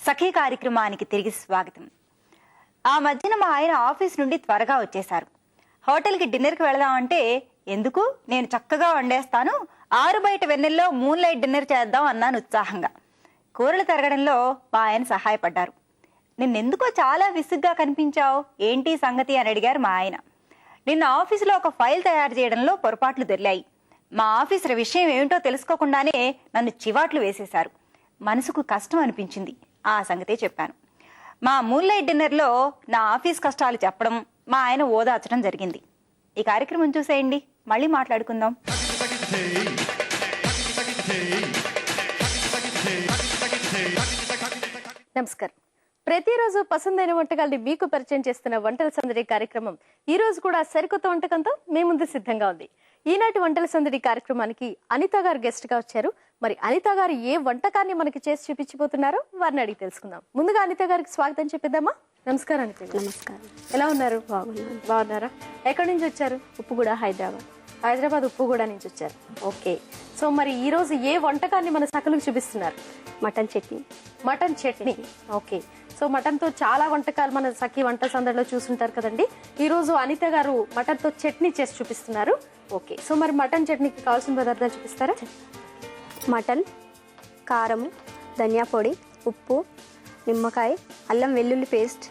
సఖీ కార్యక్రమానికి తిరిగి స్వాగతం. ఆ మధ్యన మా ఆయన ఆఫీస్ నుండి త్వరగా వచ్చేశారు. హోటల్కి డిన్నర్కి వెళదామంటే ఎందుకు, నేను చక్కగా వండేస్తాను, ఆరు బయట వెన్నెల్లో మూన్ లైట్ డిన్నర్ చేద్దాం అన్నాను ఉత్సాహంగా. కూరలు తరగడంలో మా ఆయన సహాయపడ్డారు. నిన్నెందుకో చాలా విసుగ్గా కనిపించావు, ఏంటి సంగతి అని అడిగారు మా ఆయన. నిన్న ఆఫీసులో ఒక ఫైల్ తయారు చేయడంలో పొరపాట్లు దొర్లాయి. మా ఆఫీసర్ విషయం ఏమిటో తెలుసుకోకుండానే నన్ను చివాట్లు వేసేశారు. మనసుకు కష్టం అనిపించింది. ఆ సంగతే చెప్పాను. మా మూన్ లైట్ డిన్నర్లో నా ఆఫీస్ కష్టాలు చెప్పడం, మా ఆయన ఓదార్చడం జరిగింది. ఈ కార్యక్రమం చూసేయండి, మళ్ళీ మాట్లాడుకుందాం. నమస్కారం. ప్రతిరోజు పసందైన వంటకాల్ని మీకు పరిచయం చేస్తున్న వంటల సందడి కార్యక్రమం ఈ రోజు కూడా సరికొత్త వంటకంతో మీ ముందు సిద్ధంగా ఉంది. ఈనాటి వంటల సందడి కార్యక్రమానికి అనిత గారు గెస్ట్ గా వచ్చారు. మరి అనిత గారు ఏ వంటకాన్ని మనకి చేసి చూపించిపోతున్నారో వారిని అడిగి తెలుసుకుందాం. ముందుగా అనిత గారికి స్వాగతం చెప్పిద్దామా? నమస్కారం అనిత గారు. నమస్కారం. ఎలా ఉన్నారు? బాగున్నారా? ఎక్కడి నుంచి వచ్చారు? ఉప్పుగూడ, హైదరాబాద్ ఉప్పుగూడ నుంచి వచ్చారు. ఓకే. సో మరి ఈ రోజు ఏ వంటకాన్ని మన సకలకు చూపిస్తున్నారు? Mutton chutney. Mutton chutney. Okay. So mutton తో చాలా వంటకాలు మన సఖీ వంట సందడిలో చూసుంటారు కదండి. ఈ రోజు అనిత గారు మటన్ తో చట్నీ చేసి చూపిస్తున్నారు. ఓకే. సో మరి మటన్ చట్నీకి కావాల్సిన పదార్థాలు చూపిస్తారా? మటన్, కారము, ధనియా పొడి, ఉప్పు, నిమ్మకాయ, అల్లం వెల్లుల్లి పేస్ట్,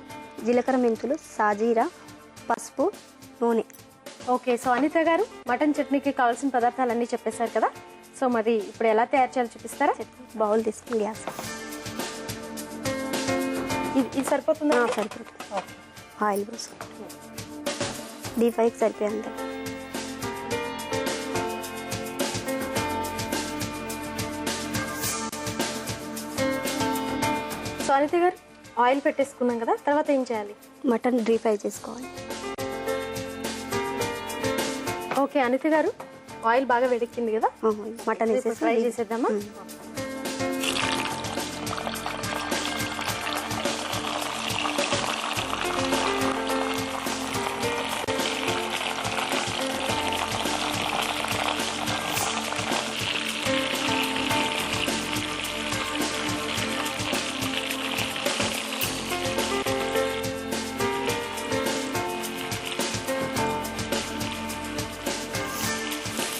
జీలకర్ర మెంతులు, సాజీరా, పసుపు, నూనె. ఓకే. సో అనిత గారు మటన్ చట్నీకి కావాల్సిన పదార్థాలన్నీ చెప్పేశారు కదా. సో మరి ఇప్పుడు ఎలా తయారు చేయాలో చూపిస్తారా? బౌల్ తీసుకుని గ్యాస్. ఇది సరిపోతుందా? సరిపోతుంది. ఆయిల్ పోసుకుంటాం. డీప్ ఫ్రైకి సరిపోయేంత. సో అనిత గారు ఆయిల్ పెట్టేసుకున్నాం కదా, తర్వాత ఏం చేయాలి? మటన్ డీప్ ఫ్రై చేసుకోవాలి. ఓకే. అనిత గారు ఆయిల్ బాగా వేడెక్కింది కదా, మటన్ ఫ్రై చేసేద్దామా?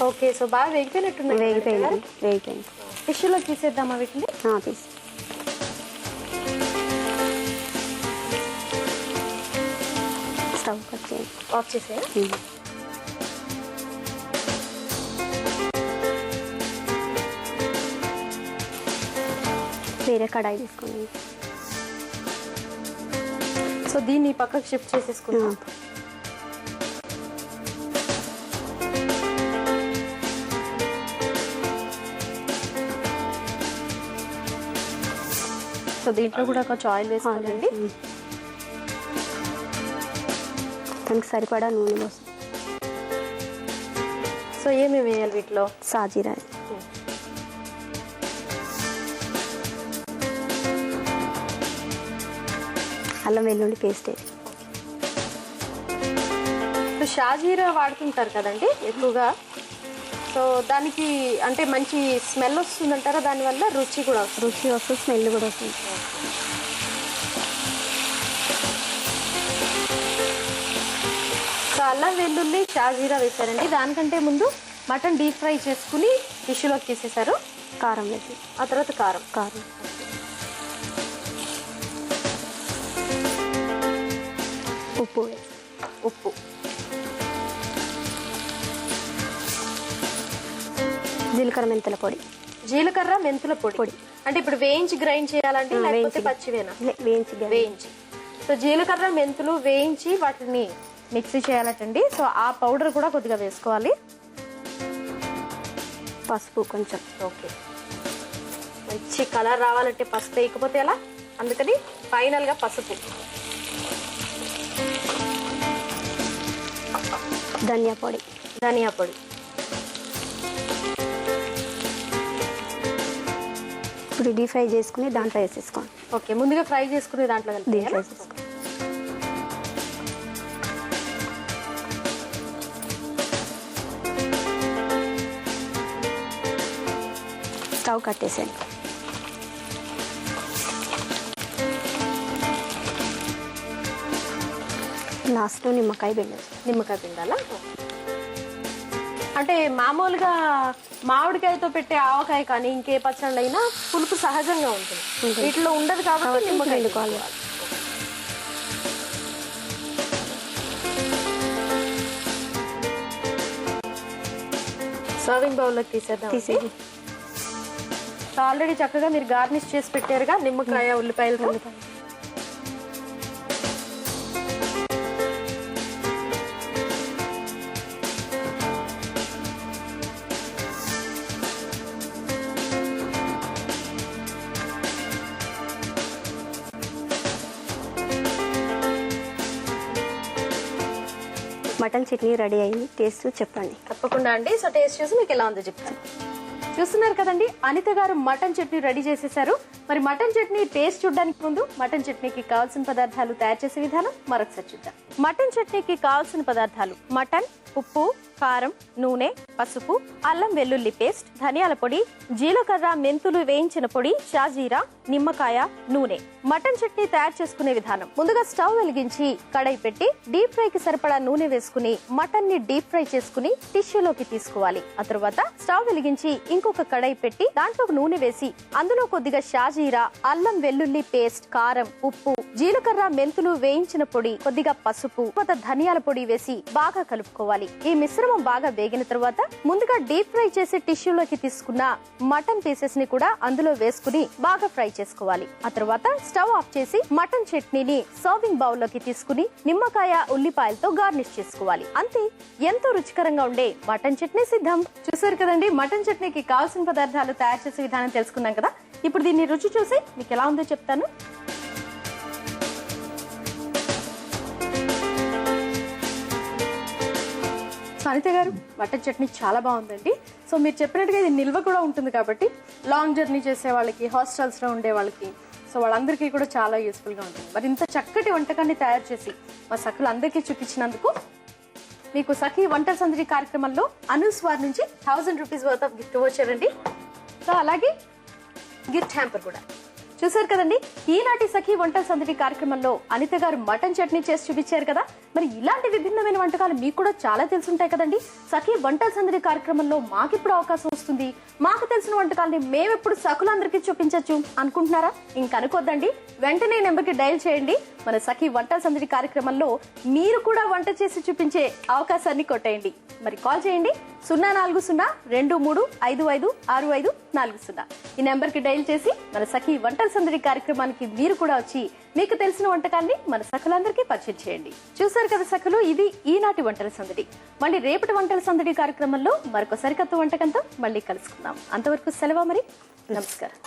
ఓకే. సో బాగా వేగిపోయినట్టున్నాయి. వేగిపోయింది. టిష్యూలో తీసేద్దామా వీటిని? తీసి స్టవ్ కట్ చేయండి. ఆఫ్ చేసే. వేరే కడాయి తీసుకోండి. సో దీన్ని పక్కకు షిఫ్ట్ చేసేసుకున్నాం. సో దీంట్లో కూడా కొంచెం ఆయిల్ వేసుకోవాలండి. దానికి సరిపడా నూనె పోసి. సో ఏమేమి వేయాలి వీటిలో? సాజీరా, అల్లం వెల్లుల్లి పేస్ట్. సో షాజీరా వాడుతుంటారు కదండి ఎక్కువగా. సో దానికి అంటే మంచి స్మెల్ వస్తుందంటారా? దానివల్ల రుచి కూడా వస్తుంది, స్మెల్ కూడా వస్తుంది. సో అల్లం వెల్లుల్లి షాజీరా వేశారండి. దానికంటే ముందు మటన్ డీప్ ఫ్రై చేసుకుని టిష్యూలోకి తీసేశారు. కారం వేసి, ఆ తర్వాత కారం. ఉప్పు, జీలకర్ర మెంతుల పొడి. జీలకర్ర మెంతుల పొడి అంటే ఇప్పుడు వేయించి గ్రైండ్ చేయాలంటే లేకపోతే పచ్చివేనా? వేయించి. సో జీలకర్ర మెంతులు వేయించి వాటిని మిక్సీ చేయాలటండి. సో ఆ పౌడర్ కూడా కొద్దిగా వేసుకోవాలి. పసుపు కొంచెం. ఓకే. మంచి కలర్ రావాలంటే పసుపు వేయకపోతే ఎలా, అందుకని ఫైనల్ గా పసుపు. ధనియా పొడి. ఇప్పుడు డీప్ ఫ్రై చేసుకుని దాంట్లో వేసేసుకోండి. ఓకే. ముందుగా ఫ్రై చేసుకుని దాంట్లో డీప్ ఫ్రై చేసుకోండి. స్టవ్ కట్టేసేయండి. లాస్ట్లో నిమ్మకాయ పిండి. నిమ్మకాయ పిండాలా? అంటే మామూలుగా మామిడికాయతో పెట్టే ఆవకాయ కానీ ఇంకే పచ్చళ్ళు అయినా పులుపు సహజంగా ఉంటుంది, వీటిలో ఉండదు కాబట్టి నిమ్మకాయ పిండుకోవాలి. సర్వింగ్ బౌల్లోకి తీసేద్దాం. తీసేది ఆల్రెడీ చక్కగా మీరు గార్నిష్ చేసి పెట్టారుగా నిమ్మకాయ ఉల్లిపాయలతో. మటన్ చట్నీ రెడీ అయింది, టేస్ట్ చెప్పండి. తప్పకుండా అండి. సో టేస్ట్ చూసి మీకు ఎలా ఉందో చెప్తాను. చూస్తున్నారు కదండి, అనిత గారు మటన్ చట్నీ రెడీ చేసేసారు. మరి మటన్ చట్నీ టేస్ట్ చూడడానికి ముందు మటన్ చట్నీకి కావాల్సిన పదార్థాలు తయారు చేసే విధానం మరొకసారి చూద్దాం. మటన్ చట్నీకి కావాల్సిన పదార్థాలు: మటన్, ఉప్పు, కారం, నూనె, పసుపు, అల్లం వెల్లుల్లి పేస్ట్, ధనియాల పొడి, జీలకర్ర మెంతులు వేయించిన పొడి, షాజీరా, నిమ్మకాయ, నూనె. మటన్ చట్నీ తయారు చేసుకునే విధానం: ముందుగా స్టవ్ వెలిగించి కడాయి పెట్టి డీప్ ఫ్రై కి సరిపడా నూనె వేసుకుని మటన్ ని డీప్ ఫ్రై చేసుకుని టిష్యూలోకి తీసుకోవాలి. ఆ తర్వాత స్టవ్ వెలిగించి ఇంకొక కడాయి పెట్టి దాంట్లో నూనె వేసి అందులో కొద్దిగా షాజీరా, అల్లం వెల్లుల్లి పేస్ట్, కారం, ఉప్పు, జీలకర్ర మెంతులు వేయించిన పొడి, కొద్దిగా పసుపు, ధనియాల పొడి వేసి బాగా కలుపుకోవాలి. ఈ మిశ్రమం బాగా వేగిన తర్వాత ముందుగా డీప్ ఫ్రై చేసి టిష్యూలోకి తీసుకున్న మటన్ పీసెస్ ని కూడా అందులో వేసుకుని బాగా ఫ్రై చేసుకోవాలి. ఆ తర్వాత స్టవ్ ఆఫ్ చేసి మటన్ చట్నీని సర్వింగ్ బౌల్ లోకి తీసుకుని నిమ్మకాయ ఉల్లిపాయలతో గార్నిష్ చేసుకోవాలి. అంతే, ఎంతో రుచికరంగా ఉండే మటన్ చట్నీ సిద్ధం. చూసారు కదండి, మటన్ చట్నీకి కావాల్సిన పదార్థాలు తయారు చేసే విధానం తెలుసుకున్నాం కదా. ఇప్పుడు దీన్ని రుచి చూసి మీకు ఎలా ఉందో చెప్తాను. అనిత గారు, మటన్ చట్నీ చాలా బాగుందండి. సో మీరు చెప్పినట్టుగా ఇది నిల్వ కూడా ఉంటుంది కాబట్టి లాంగ్ జర్నీ చేసే వాళ్ళకి, హాస్టల్స్ లో ఉండే వాళ్ళకి, సో వాళ్ళందరికీ కూడా చాలా యూస్ఫుల్ గా ఉంటుంది. మరి ఇంత చక్కటి వంటకాన్ని తయారు చేసి మా సఖులందరికీ చూపించినందుకు మీకు సఖీ వంటల సందడి కార్యక్రమంలో అనూస్ వారి నుంచి 1000 రూపీస్ వర్త్ ఆఫ్ గిఫ్ట్ వచ్చారండి. సో అలాగే గిఫ్ట్ హ్యాంపర్ కూడా. చూసారు కదండి, ఈనాటి సఖీ వంటల సందడి కార్యక్రమంలో అనిత గారు మటన్ చట్నీ చేసి చూపించారు కదా. మరి ఇలాంటి విభిన్నమైన వంటకాలు మీకు కూడా చాలా తెలుసుంటాయి కదండి. సఖీ వంటల సందడి కార్యక్రమంలో మాకిప్పుడు అవకాశం వస్తుంది, మాకు తెలిసిన వంటకాలని మేమెప్పుడు సఖులందరికీ చూపించచ్చు అనుకుంటున్నారా? ఇంకనుకోద్దండి, వెంటనే నెంబర్కి డయల్ చేయండి. మన సఖీ వంటల సందడి కార్యక్రమంలో మీరు కూడా వంట చేసి చూపించే అవకాశాన్ని కొట్టేయండి. మరి కాల్ చేయండి 04023556540. ఈ నెంబర్ కి డైల్ చేసి మన సఖీ వంటల సందడి కార్యక్రమానికి మీరు కూడా వచ్చి మీకు తెలిసిన వంటకాన్ని మన సఖులందరికీ పరిచయం చేయండి. చూసారు కదా సఖులు, ఇది ఈనాటి వంటల సందడి. మళ్ళీ రేపటి వంటల సందడి కార్యక్రమంలో మరొక సరికొత్త వంటకంతో మళ్ళీ కలుసుకుందాం. అంతవరకు సెలవు, మరి నమస్కారం.